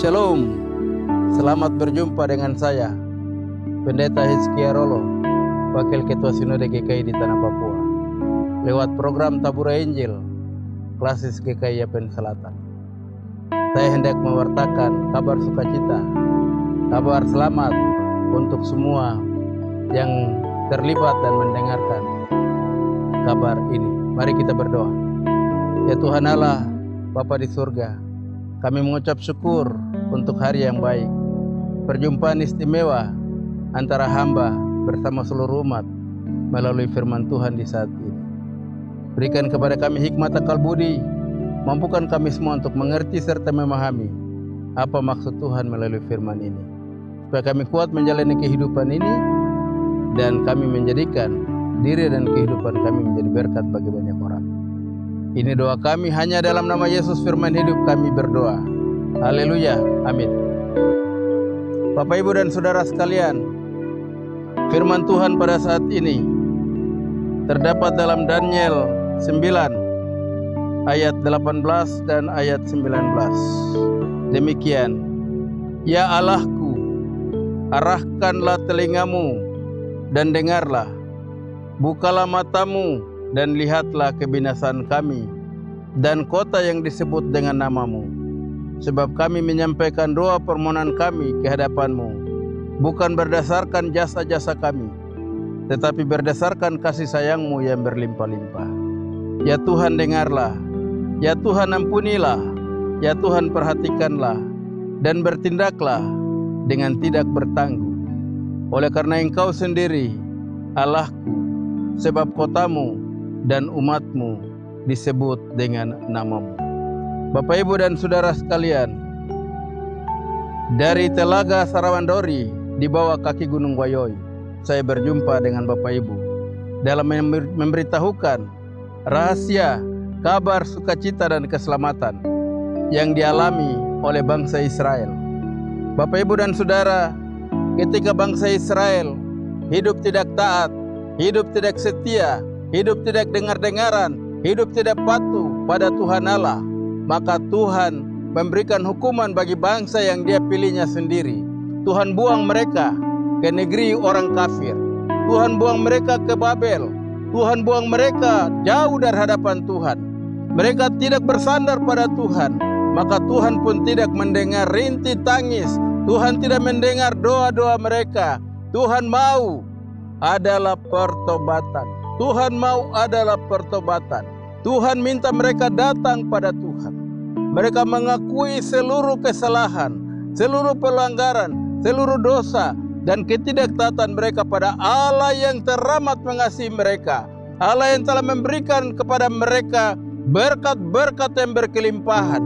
Shalom, selamat berjumpa dengan saya, Pendeta Hizkia Rolo, Wakil Ketua Sinode GKI di Tanah Papua, lewat program Tabura Injil, Klasis GKI Yapen Selatan. Saya hendak mewartakan kabar sukacita, kabar selamat untuk semua yang terlibat dan mendengarkan kabar ini. Mari kita berdoa. Ya Tuhan Allah, Bapa di surga, kami mengucap syukur untuk hari yang baik, perjumpaan istimewa antara hamba bersama seluruh umat melalui firman Tuhan di saat ini. Berikan kepada kami hikmat akal budi, mampukan kami semua untuk mengerti serta memahami apa maksud Tuhan melalui firman ini, supaya kami kuat menjalani kehidupan ini dan kami menjadikan diri dan kehidupan kami menjadi berkat bagi banyak orang. Ini doa kami hanya dalam nama Yesus firman hidup kami berdoa. Haleluya, amin. Bapak, Ibu, dan Saudara sekalian, firman Tuhan pada saat ini terdapat dalam Daniel 9 ayat 18 dan ayat 19. Demikian, Ya Allahku, arahkanlah telingamu dan dengarlah, bukalah matamu dan lihatlah kebinasaan kami dan kota yang disebut dengan namamu. Sebab kami menyampaikan doa permohonan kami ke hadapan-Mu, bukan berdasarkan jasa-jasa kami, tetapi berdasarkan kasih sayang-Mu yang berlimpah-limpah. Ya Tuhan, dengarlah. Ya Tuhan, ampunilah. Ya Tuhan, perhatikanlah dan bertindaklah dengan tidak bertangguh. Oleh karena Engkau sendiri, Allahku, sebab kotamu dan umatmu disebut dengan namamu. Bapak, Ibu, dan Saudara sekalian, dari Telaga Sarawandori di bawah kaki Gunung Wayoi, saya berjumpa dengan Bapak Ibu dalam memberitahukan rahasia kabar sukacita dan keselamatan yang dialami oleh bangsa Israel. Bapak, Ibu, dan Saudara, ketika bangsa Israel hidup tidak taat, hidup tidak setia, hidup tidak dengar-dengaran, hidup tidak patuh pada Tuhan Allah, maka Tuhan memberikan hukuman bagi bangsa yang Dia pilihnya sendiri. Tuhan buang mereka ke negeri orang kafir. Tuhan buang mereka ke Babel. Tuhan buang mereka jauh dari hadapan Tuhan. Mereka tidak bersandar pada Tuhan. Maka Tuhan pun tidak mendengar rintih tangis. Tuhan tidak mendengar doa-doa mereka. Tuhan mau adalah pertobatan. Tuhan mau adalah pertobatan. Tuhan minta mereka datang pada Tuhan. Mereka mengakui seluruh kesalahan, seluruh pelanggaran, seluruh dosa, dan ketidaktaatan mereka pada Allah yang teramat mengasihi mereka. Allah yang telah memberikan kepada mereka berkat-berkat yang berkelimpahan.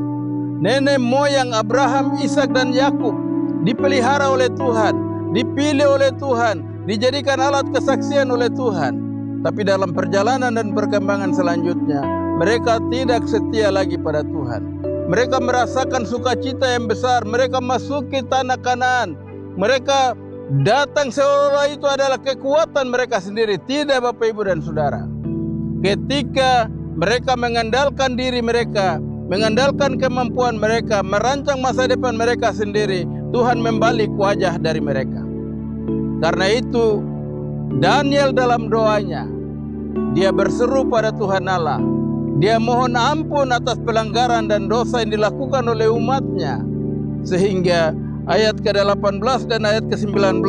Nenek moyang Abraham, Ishak, dan Yakub dipelihara oleh Tuhan, dipilih oleh Tuhan, dijadikan alat kesaksian oleh Tuhan. Tapi dalam perjalanan dan perkembangan selanjutnya, mereka tidak setia lagi pada Tuhan. Mereka merasakan sukacita yang besar. Mereka masuki tanah Kanaan. Mereka datang seolah itu adalah kekuatan mereka sendiri. Tidak, Bapak, Ibu, dan Saudara. Ketika mereka mengandalkan diri mereka, mengandalkan kemampuan mereka, merancang masa depan mereka sendiri, Tuhan membalik wajah dari mereka. Karena itu, Daniel dalam doanya, dia berseru pada Tuhan Allah. Dia mohon ampun atas pelanggaran dan dosa yang dilakukan oleh umatnya. Sehingga ayat ke-18 dan ayat ke-19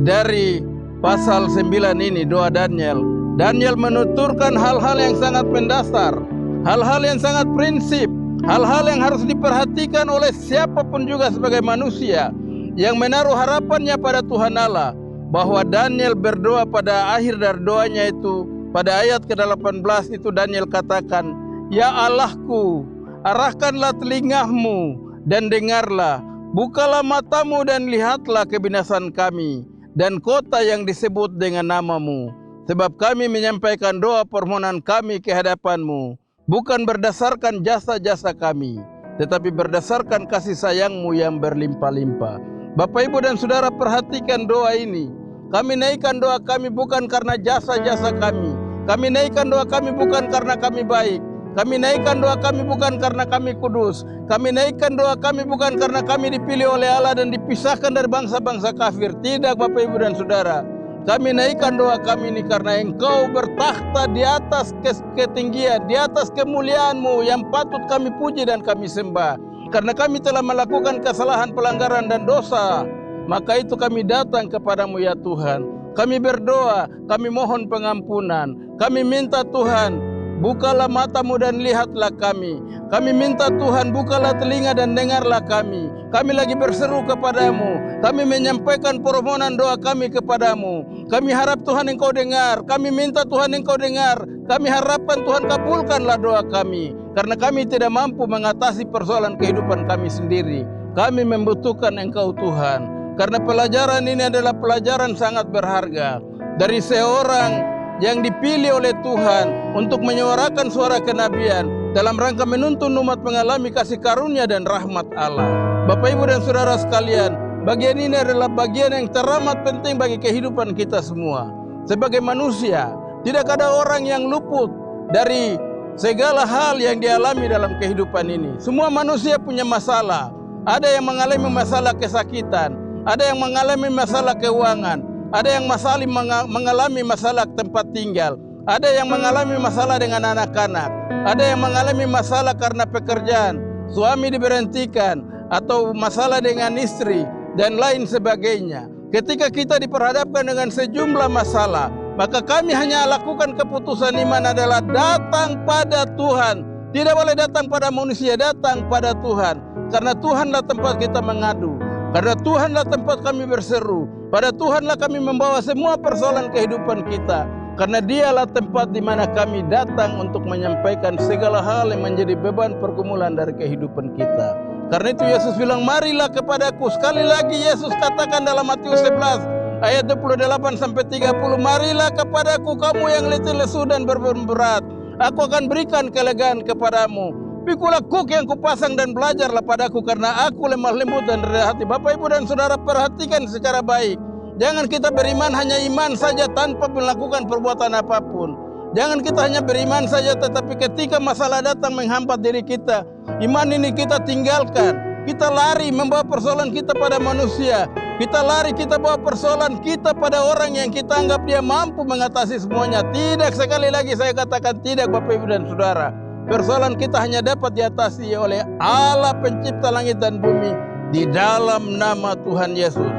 dari pasal 9 ini, doa Daniel. Daniel menuturkan hal-hal yang sangat mendasar, hal-hal yang sangat prinsip, hal-hal yang harus diperhatikan oleh siapapun juga sebagai manusia yang menaruh harapannya pada Tuhan Allah. Bahwa Daniel berdoa pada akhir dari doanya itu, Pada ayat ke-18 itu Daniel katakan, "Ya Allahku, arahkanlah telingamu dan dengarlah, bukalah matamu dan lihatlah kebinasan kami dan kota yang disebut dengan namamu. Sebab kami menyampaikan doa permohonan kami ke hadapanmu, bukan berdasarkan jasa-jasa kami, tetapi berdasarkan kasih sayangmu yang berlimpah-limpah." Bapak, Ibu, dan Saudara, perhatikan doa ini. Kami naikkan doa kami bukan karena jasa-jasa kami. Kami naikkan doa kami bukan karena kami baik. Kami naikkan doa kami bukan karena kami kudus. Kami naikkan doa kami bukan karena kami dipilih oleh Allah dan dipisahkan dari bangsa-bangsa kafir. Tidak, Bapak, Ibu, dan Saudara. Kami naikkan doa kami ini karena Engkau bertakhta di atas ketinggian, di atas kemuliaan-Mu yang patut kami puji dan kami sembah. Karena kami telah melakukan kesalahan, pelanggaran, dan dosa, maka itu kami datang kepadamu ya Tuhan. Kami berdoa, kami mohon pengampunan. Kami minta Tuhan, bukalah matamu dan lihatlah kami. Kami minta Tuhan, bukalah telinga dan dengarlah kami. Kami lagi berseru kepadamu. Kami menyampaikan permohonan doa kami kepadamu. Kami harap Tuhan Engkau dengar. Kami minta Tuhan Engkau dengar. Kami harapkan Tuhan kabulkanlah doa kami. Karena kami tidak mampu mengatasi persoalan kehidupan kami sendiri. Kami membutuhkan Engkau Tuhan. Karena pelajaran ini adalah pelajaran sangat berharga. Dari seorang yang dipilih oleh Tuhan untuk menyuarakan suara kenabian dalam rangka menuntun umat mengalami kasih karunia dan rahmat Allah. Bapak, Ibu, dan Saudara sekalian, bagian ini adalah bagian yang teramat penting bagi kehidupan kita semua. Sebagai manusia, tidak ada orang yang luput dari segala hal yang dialami dalam kehidupan ini. Semua manusia punya masalah. Ada yang mengalami masalah kesakitan, ada yang mengalami masalah keuangan, ada yang mengalami masalah tempat tinggal, ada yang mengalami masalah dengan anak-anak, ada yang mengalami masalah karena pekerjaan, suami diberhentikan, atau masalah dengan istri, dan lain sebagainya. Ketika kita diperhadapkan dengan sejumlah masalah, maka kami hanya lakukan keputusan iman adalah datang pada Tuhan. Tidak boleh datang pada manusia, datang pada Tuhan. Karena Tuhanlah tempat kita mengadu. Karena Tuhanlah tempat kami berseru. Pada Tuhanlah kami membawa semua persoalan kehidupan kita. Karena Dialah tempat di mana kami datang untuk menyampaikan segala hal yang menjadi beban pergumulan dari kehidupan kita. Karena itu Yesus bilang, "Marilah kepadaku." Sekali lagi Yesus katakan dalam Matius 11 ayat 28-30, "Marilah kepadaku kamu yang letih lesu dan beban berat, aku akan berikan kelegaan kepadamu. Pikulah kuk yang kupasang dan belajarlah padaku, karena aku lemah lembut dan rendah hati." Bapak, Ibu, dan Saudara, perhatikan secara baik. Jangan kita beriman hanya iman saja tanpa melakukan perbuatan apapun. Jangan kita hanya beriman saja, tetapi ketika masalah datang menghambat diri kita, iman ini kita tinggalkan. Kita lari membawa persoalan kita pada manusia. Kita lari, kita bawa persoalan kita pada orang yang kita anggap dia mampu mengatasi semuanya. Tidak, sekali lagi saya katakan tidak, Bapak, Ibu, dan Saudara. Persoalan kita hanya dapat diatasi oleh Allah pencipta langit dan bumi di dalam nama Tuhan Yesus.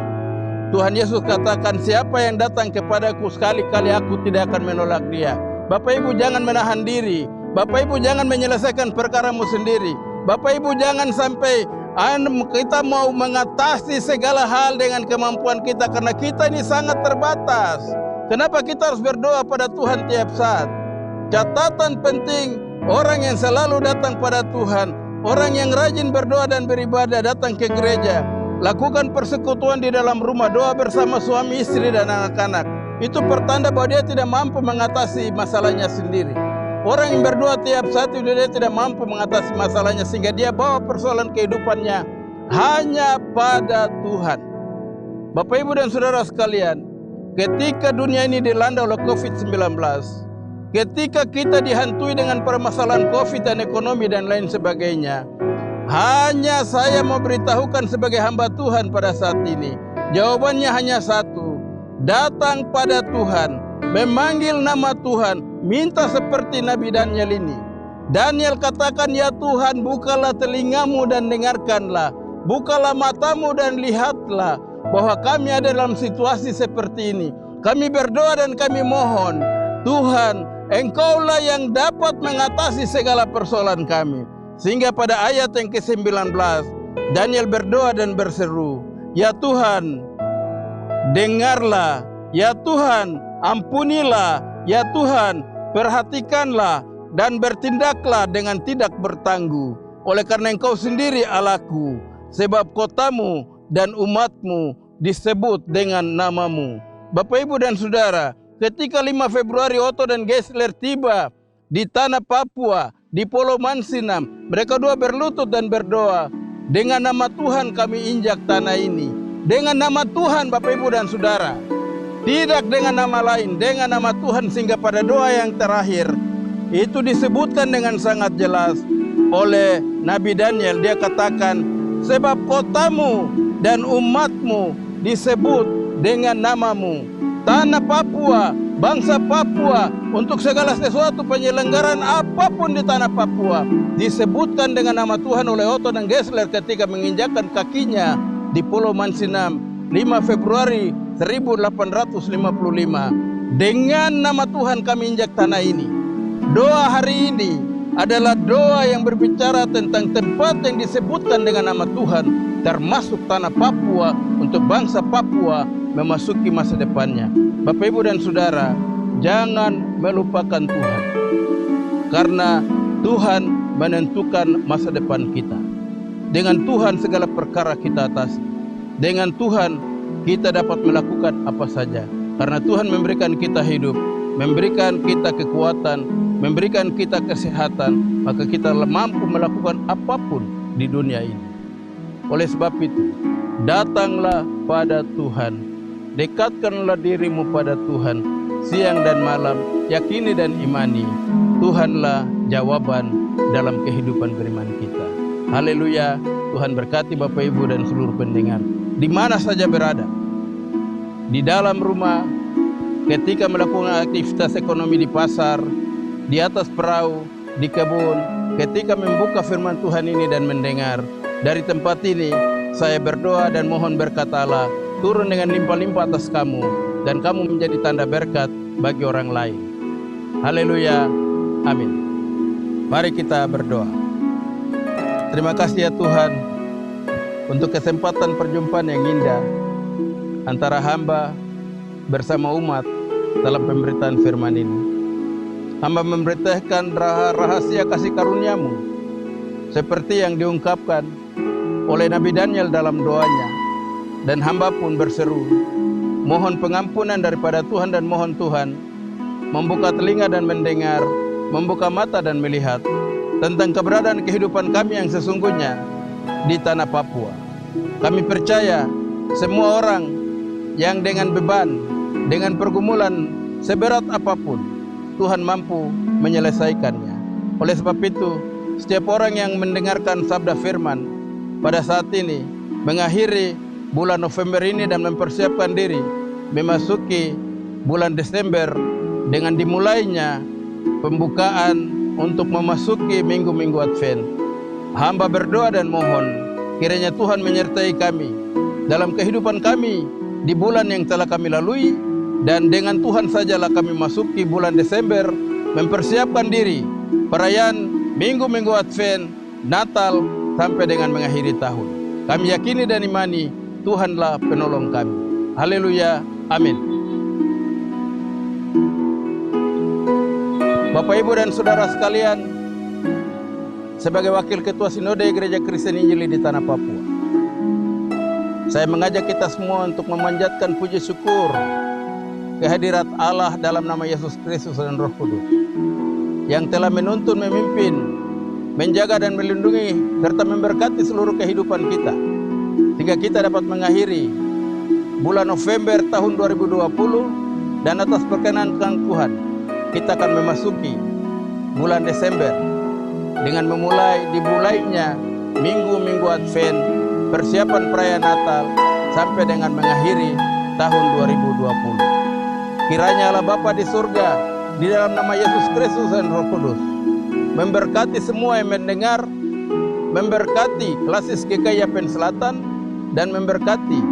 Tuhan Yesus katakan, "Siapa yang datang kepadaku, sekali-kali aku tidak akan menolak dia." Bapak, Ibu, jangan menahan diri. Bapak, Ibu, jangan menyelesaikan perkaramu sendiri. Bapak, Ibu, jangan sampai kita mau mengatasi segala hal dengan kemampuan kita, karena kita ini sangat terbatas. Kenapa kita harus berdoa pada Tuhan tiap saat? Catatan penting, orang yang selalu datang pada Tuhan, orang yang rajin berdoa dan beribadah, datang ke gereja, lakukan persekutuan di dalam rumah, doa bersama suami, istri, dan anak-anak. Itu pertanda bahwa dia tidak mampu mengatasi masalahnya sendiri. Orang yang berdoa tiap saat itu dia tidak mampu mengatasi masalahnya, sehingga dia bawa persoalan kehidupannya hanya pada Tuhan. Bapak, Ibu, dan Saudara sekalian, ketika dunia ini dilanda oleh COVID-19, ketika kita dihantui dengan permasalahan COVID dan ekonomi dan lain sebagainya, hanya saya mau beritahukan sebagai hamba Tuhan pada saat ini, jawabannya hanya satu: datang pada Tuhan, memanggil nama Tuhan, minta seperti Nabi Daniel ini. Daniel katakan, "Ya Tuhan, bukalah telingamu dan dengarkanlah, bukalah matamu dan lihatlah bahwa kami ada dalam situasi seperti ini. Kami berdoa dan kami mohon, Tuhan, Engkaulah yang dapat mengatasi segala persoalan kami." Sehingga pada ayat yang ke-19, Daniel berdoa dan berseru, "Ya Tuhan, dengarlah, ya Tuhan, ampunilah, Ya Tuhan, perhatikanlah dan bertindaklah dengan tidak bertangguh. Oleh karena Engkau sendiri Allahku, sebab kotamu dan umatmu disebut dengan namamu. Bapak, Ibu, dan Saudara, ketika 5 Februari Otto dan Geisler tiba di tanah Papua, di Pulau Mansinam, mereka dua berlutut dan berdoa, dengan nama Tuhan kami injak tanah ini. Dengan nama Tuhan, Bapak, Ibu, dan Saudara. Tidak dengan nama lain, dengan nama Tuhan, sehingga pada doa yang terakhir itu disebutkan dengan sangat jelas oleh Nabi Daniel. Dia katakan, sebab kotamu dan umatmu disebut dengan namamu. Tanah Papua, bangsa Papua, untuk segala sesuatu penyelenggaraan apapun di tanah Papua disebutkan dengan nama Tuhan oleh Otto dan Geisler ketika menginjakkan kakinya di Pulau Mansinam 5 Februari 1855. Dengan nama Tuhan kami injak tanah ini. Doa hari ini adalah doa yang berbicara tentang tempat yang disebutkan dengan nama Tuhan, termasuk tanah Papua, untuk bangsa Papua memasuki masa depannya. Bapak, Ibu, dan Saudara, jangan melupakan Tuhan, karena Tuhan menentukan masa depan kita. Dengan Tuhan segala perkara kita atasi. Dengan Tuhan kita dapat melakukan apa saja, karena Tuhan memberikan kita hidup, memberikan kita kekuatan, memberikan kita kesehatan, maka kita mampu melakukan apapun di dunia ini. Oleh sebab itu, datanglah pada Tuhan, dekatkanlah dirimu pada Tuhan siang dan malam, yakini dan imani, Tuhanlah jawaban dalam kehidupan beriman kita. Haleluya. Tuhan berkati Bapak, Ibu, dan seluruh pendengar di mana saja berada, di dalam rumah, ketika melakukan aktivitas ekonomi di pasar, di atas perahu, di kebun, ketika membuka firman Tuhan ini dan mendengar. Dari tempat ini saya berdoa dan mohon berkat Allah turun dengan limpah-limpah atas kamu, dan kamu menjadi tanda berkat bagi orang lain. Haleluya. Amin. Mari kita berdoa. Terima kasih ya Tuhan untuk kesempatan perjumpaan yang indah antara hamba bersama umat dalam pemberitaan firman ini. Hamba memberitakan rahasia kasih karunia-Mu seperti yang diungkapkan oleh Nabi Daniel dalam doanya, dan hamba pun berseru mohon pengampunan daripada Tuhan, dan mohon Tuhan membuka telinga dan mendengar, membuka mata dan melihat tentang keberadaan kehidupan kami yang sesungguhnya di tanah Papua. Kami percaya semua orang yang dengan beban, dengan pergumulan seberat apapun, Tuhan mampu menyelesaikannya. Oleh sebab itu, setiap orang yang mendengarkan sabda firman pada saat ini, mengakhiri bulan November ini dan mempersiapkan diri memasuki bulan Desember dengan dimulainya pembukaan untuk memasuki minggu-minggu Advent, hamba berdoa dan mohon kiranya Tuhan menyertai kami dalam kehidupan kami di bulan yang telah kami lalui, dan dengan Tuhan sajalah kami masuki bulan Desember, mempersiapkan diri perayaan minggu-minggu Advent, Natal, sampai dengan mengakhiri tahun. Kami yakini dan imani Tuhanlah penolong kami. Haleluya. Amin. Bapak, Ibu, dan Saudara sekalian, sebagai Wakil Ketua Sinode Gereja Kristen Injili di Tanah Papua, saya mengajak kita semua untuk memanjatkan puji syukur kehadirat Allah dalam nama Yesus Kristus dan Roh Kudus yang telah menuntun, memimpin, menjaga dan melindungi serta memberkati seluruh kehidupan kita, sehingga kita dapat mengakhiri bulan November tahun 2020, dan atas perkenan Tuhan kita akan memasuki bulan Desember dengan dimulainya minggu-minggu Advent, persiapan perayaan Natal, sampai dengan mengakhiri tahun 2020. Kiranya Allah Bapa di surga, di dalam nama Yesus Kristus dan Roh Kudus, memberkati semua yang mendengar, memberkati Klasis GKI Yapen Selatan, dan memberkati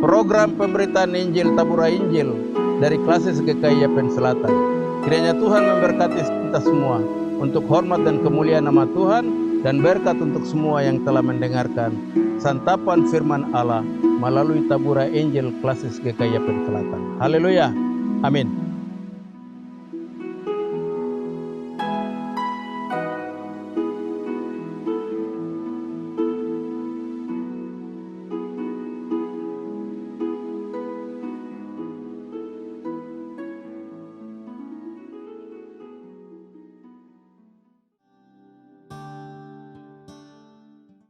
program pemberitaan Injil Tabura Injil dari Klasis GKI Yapen Selatan. Kiranya Tuhan memberkati kita semua untuk hormat dan kemuliaan nama Tuhan, dan berkat untuk semua yang telah mendengarkan santapan firman Allah melalui Tabura Injil Klasis GKI Yapen Selatan. Haleluya. Amin.